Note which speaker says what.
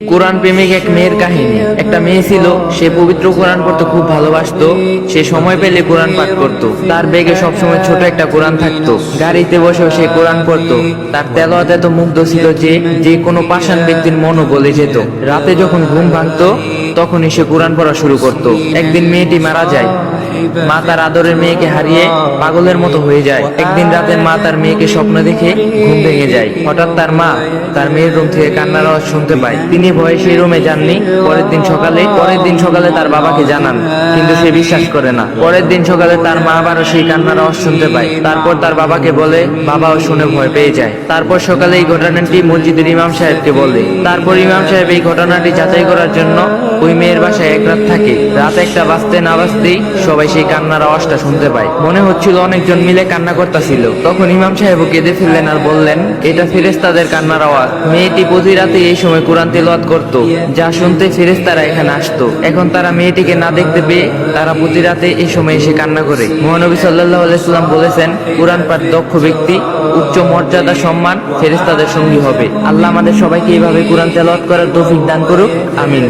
Speaker 1: কোরআন প্রেমিক এক মেয়ের কাহিনী। একটা মেয়ে ছিল, সে পবিত্র কোরআন পড়তে খুব ভালোবাসতো। সে সময় পেলে কোরআন পাঠ করত। তার ব্যাগে সবসময় ছোট একটা কোরআন থাকতো। গাড়িতে বসেও সে কোরআন পড়তো। তার তেলাওয়াত এত মুগ্ধ ছিল যে যে কোনো পাষাণ ব্যক্তির মনও গলে যেত। রাতে যখন ঘুম ভাঙতো তখনই সে কোরআন পড়া শুরু করত। একদিন মেয়েটি মারা যায়। মা তার আদরের মেয়েকে হারিয়ে পাগলের মতো হয়ে যায়। একদিন রাতে মা তার মেয়েকে স্বপ্ন দেখে ঘুম ভেঙে যায়। হঠাৎ তার মা তার মেয়ের রুম থেকে কান্নার আওয়াজ শুনতে পায়। তিনি ভয়ে সেই রুমে যাননি। পরের দিন সকালে তার বাবাকে জানান, কিন্তু সে বিশ্বাস করে না। পরের দিন সকালে তার মা আবারও সেই কান্নার আওয়াজ শুনতে পায়। তারপর তার বাবাকে বলে, বাবাও শুনে ভয় পেয়ে যায়। তারপর সকালে এই ঘটনাটি মসজিদের ইমাম সাহেবকে বলে। তারপর ইমাম সাহেব এই ঘটনাটি যাচাই করার জন্য ওই মেয়ের বাসায় এক রাত থাকে। রাত একটা বাজতে না বাজতেই সবাই সেই কান্নার আওয়াজটা শুনতে পায়। মনে হচ্ছিল অনেকজন মিলে কান্না করতেছিল। তখন ইমাম সাহেব কেঁদে ফেললেন আর বললেন, এটা ফেরেশতাদের কান্নার আওয়াজ। মেয়েটি প্রতি রাতে এই সময় কোরআন তেলাওয়াত করত, যা শুনতে ফেরেশতারা এখানে আসতো। এখন তারা মেয়েটিকে না দেখতে পেয়ে তারা প্রতি রাতে এই সময় এসে কান্না করে। মহানবী সাল্লাল্লাহু আলাইহি ওয়াসাল্লাম বলেছেন, কোরআন পাঠ দক্ষ ব্যক্তি উচ্চ মর্যাদা সম্মান ফেরেশতাদের সঙ্গী হবে। আল্লাহ আমাদের সবাইকে এইভাবে কোরআন তেলাওয়াত করার তৌফিক দান করুক। আমিন।